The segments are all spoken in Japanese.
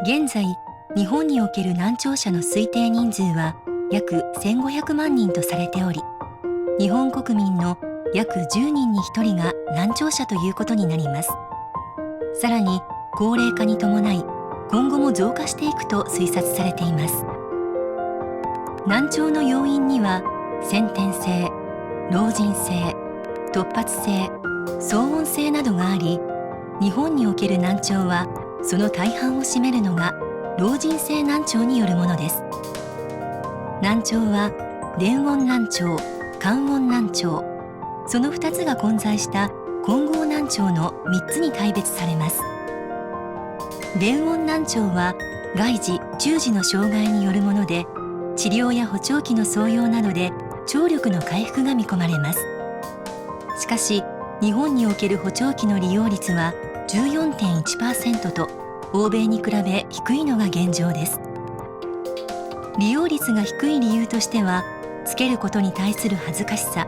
現在、日本における難聴者の推定人数は約1500万人とされており、日本国民の約10人に1人が難聴者ということになります。さらに高齢化に伴い、今後も増加していくと推察されています。難聴の要因には先天性、老人性、突発性、騒音性などがあり、日本における難聴はその大半を占めるのが老人性難聴によるものです。難聴は電音難聴、感音難聴、その2つが混在した混合難聴の3つに大別されます。電音難聴は外耳・中耳の障害によるもので、治療や補聴器の装用などで聴力の回復が見込まれます。しかし、日本における補聴器の利用率は 14.1% と欧米に比べ低いのが現状です。利用率が低い理由としては、つけることに対する恥ずかしさ、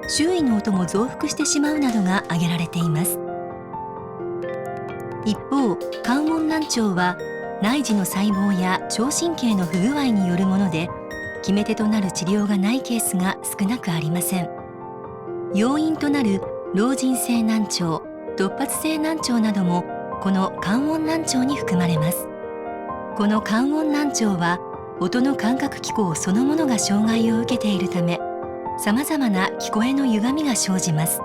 周囲の音も増幅してしまうなどが挙げられています。一方、感音難聴は内耳の細胞や聴神経の不具合によるもので、決め手となる治療がないケースが少なくありません。要因となる老人性難聴、突発性難聴などもこの感音難聴に含まれます。この感音難聴は音の感覚器官そのものが障害を受けているため、さまざまな聞こえの歪みが生じます。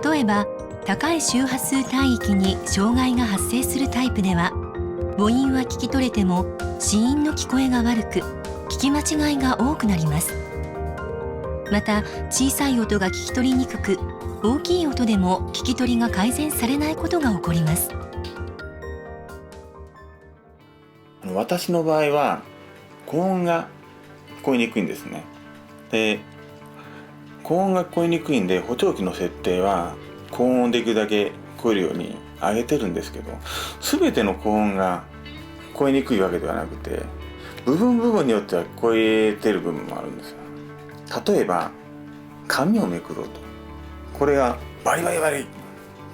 例えば、高い周波数帯域に障害が発生するタイプでは、母音は聞き取れても子音の聞こえが悪く、聞き間違いが多くなります。また、小さい音が聞き取りにくく、大きい音でも聞き取りが改善されないことが起こります。私の場合は高音が聞こえにくいんですね。で、高音が聞こえにくいんで、補聴器の設定は高音をできるだけ聞こえるように上げてるんですけど、全ての高音が聞こえにくいわけではなくて、部分によっては聞こえてる部分もあるんですよ。例えば紙をめくろうと、これがバリバリバリ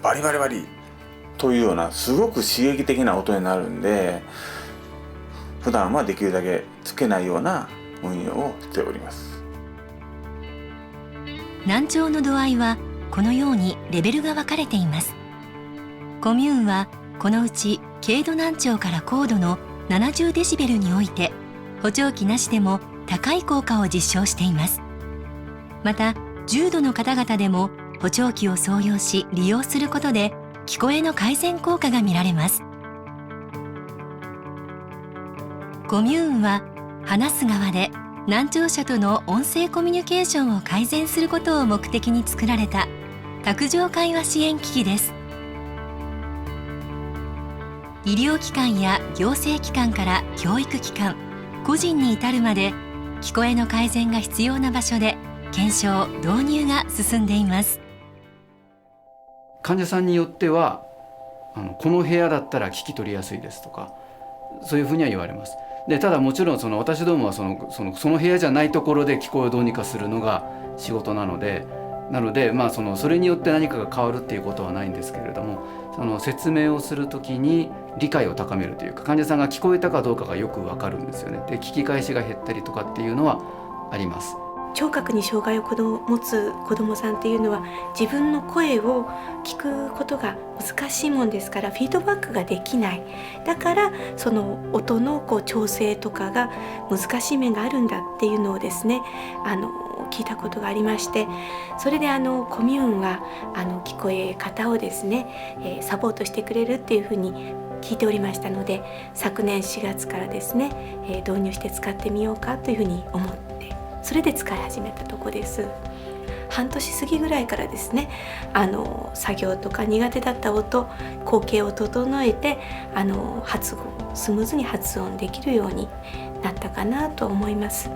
バリバリバリというようなすごく刺激的な音になるんで、普段はできるだけつけないような運用をしております。難聴の度合いはこのようにレベルが分かれています。コミューンはこのうち軽度難聴から高度の70デシベルにおいて、補聴器なしでも高い効果を実証しています。また、重度の方々でも補聴器を装用し利用することで聞こえの改善効果が見られます。コミューンは話す側で難聴者との音声コミュニケーションを改善することを目的に作られた卓上会話支援機器です。医療機関や行政機関から教育機関、個人に至るまで聞こえの改善が必要な場所で検証・導入が進んでいます。患者さんによってはこの部屋だったら聞き取りやすいですとか、そういうふうには言われます。で、ただもちろん私どもはその部屋じゃないところで聞こえをどうにかするのが仕事なので、それによって何かが変わるっていうことはないんですけれども、その説明をするときに理解を高めるというか、患者さんが聞こえたかどうかがよく分かるんですよね。で、聞き返しが減ったりとかっていうのはあります。聴覚に障害を持つ子どもさんっていうのは、自分の声を聞くことが難しいもんですから、フィードバックができない。だからその音の調整とかが難しい面があるんだっていうのをですね、聞いたことがありまして、それでコミューンは聞こえ方をですね、サポートしてくれるっていうふうに聞いておりましたので、昨年4月からですね、導入して使ってみようかというふうに思って、それで使い始めたとこです。半年過ぎぐらいからですね、作業とか苦手だった音、口径を整えて発語スムーズに発音できるようになったかなと思います。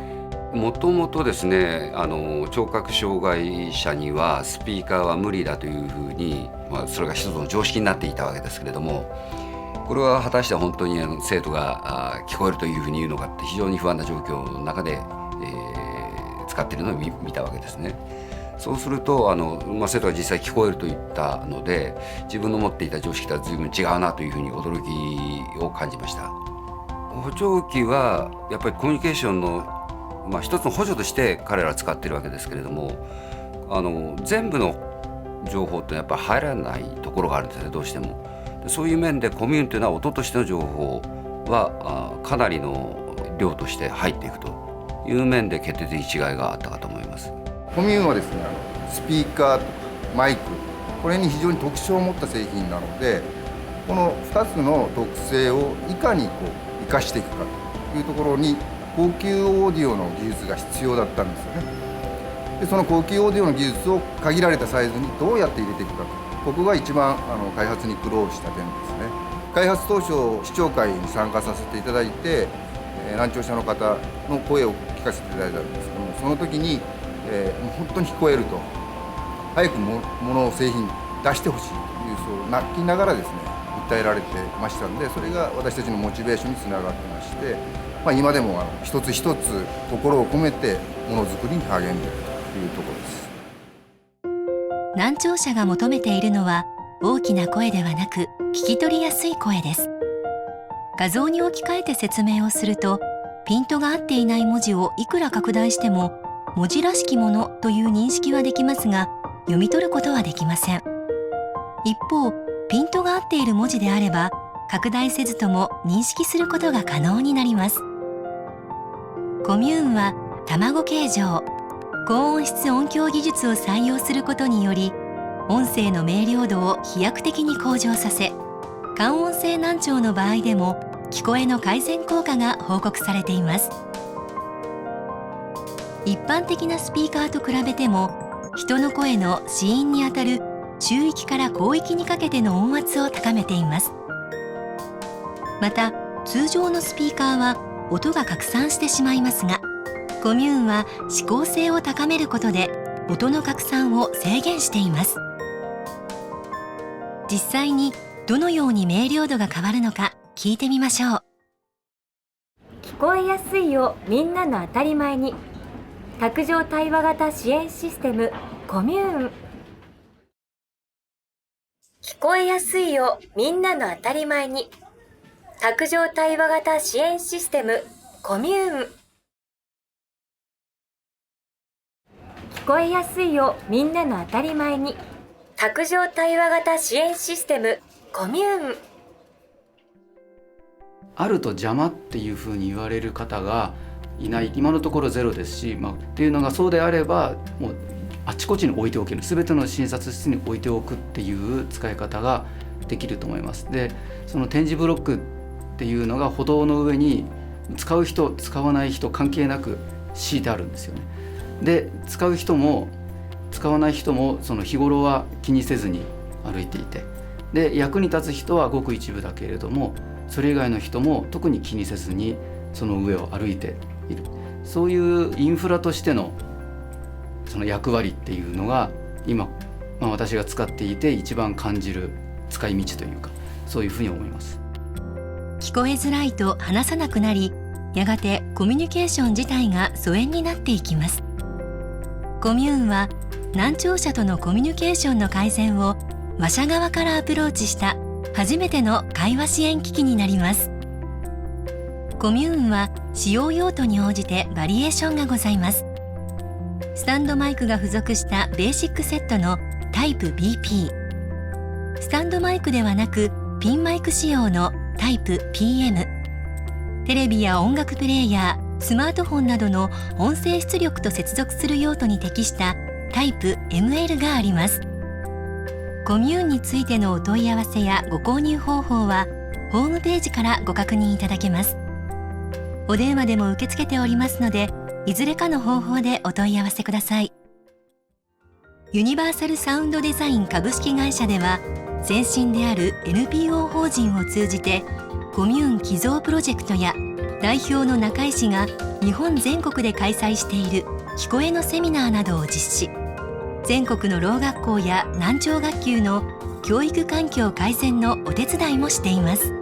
もともとですね、聴覚障害者にはスピーカーは無理だというふうに、それが一つの常識になっていたわけですけれども、これは果たして本当に生徒が聞こえるというふうに言うのかって非常に不安な状況の中で、使っているのを見たわけですね。そうすると生徒が実際聞こえると言ったので、自分の持っていた常識とは随分違うなというふうに驚きを感じました。補聴器はやっぱりコミュニケーションの、一つの補助として彼らは使っているわけですけれども、全部の情報ってやっぱり入らないところがあるんですね、どうしても。そういう面でコミューンというのは音としての情報はかなりの量として入っていくという面で決定的違いがあったかと思います。コミューンはですね、スピーカーとかマイク、これに非常に特徴を持った製品なので、この2つの特性をいかに生かしていくかというところに高級オーディオの技術が必要だったんですよね。でその高級オーディオの技術を限られたサイズにどうやって入れていくかと、ここが一番開発に苦労した点ですね。開発当初視聴会に参加させていただいて、難聴者の方の声を聞かせていただいたんですけども、その時に本当に聞こえると、早く物を製品出してほしいという、そう泣きながらですね訴えられてましたので、それが私たちのモチベーションにつながってまして、今でも一つ一つ心を込めてものづくりに励んでいるというところです。難聴者が求めているのは大きな声ではなく聞き取りやすい声です。画像に置き換えて説明をすると、ピントが合っていない文字をいくら拡大しても文字らしきものという認識はできますが、読み取ることはできません。一方、ピントが合っている文字であれば拡大せずとも認識することが可能になります。コミューンは卵形状、高音質音響技術を採用することにより、音声の明瞭度を飛躍的に向上させ、感音性難聴の場合でも聞こえの改善効果が報告されています。一般的なスピーカーと比べても、人の声の子音にあたる中域から高域にかけての音圧を高めています。また、通常のスピーカーは音が拡散してしまいますが、コミューンは指向性を高めることで音の拡散を制限しています。実際にどのように明瞭度が変わるのか聞いてみましょう。聞こえやすいをみんなの当たり前に、卓上対話型支援システムコミューン。聞こえやすいをみんなの当たり前に、卓上対話型支援システムコミューン。聞こえやすいをみんなの当たり前に、卓上対話型支援システムコミューン。あると邪魔っていうふうに言われる方がいない、今のところゼロですし、っていうのがそうであれば、もうあちこちに置いておける、全ての診察室に置いておくっていう使い方ができると思います。で、その点字ブロックっていうのが歩道の上に使う人使わない人関係なく敷いてあるんですよね。で、使う人も使わない人もその日頃は気にせずに歩いていて、で役に立つ人はごく一部だけれども、それ以外の人も特に気にせずにその上を歩いている、そういうインフラとしてのその役割っていうのが今、私が使っていて一番感じる使い道というか、そういうふうに思います。聞こえづらいと話さなくなり、やがてコミュニケーション自体が疎遠になっていきます。コミューンは難聴者とのコミュニケーションの改善を話者側からアプローチした初めての会話支援機器になります。コミューンは使用用途に応じてバリエーションがございます。スタンドマイクが付属したベーシックセットのタイプ BP、 スタンドマイクではなくピンマイク仕様のタイプ PM、 テレビや音楽プレーヤー、スマートフォンなどの音声出力と接続する用途に適したタイプ ML があります。コミューンについてのお問い合わせやご購入方法はホームページからご確認いただけます。お電話でも受け付けておりますので、いずれかの方法でお問い合わせください。ユニバーサルサウンドデザイン株式会社では、先進である NPO 法人を通じてコミューン寄贈プロジェクトや、代表の中井氏が日本全国で開催している聞こえのセミナーなどを実施、全国のろう学校や難聴学級の教育環境改善のお手伝いもしています。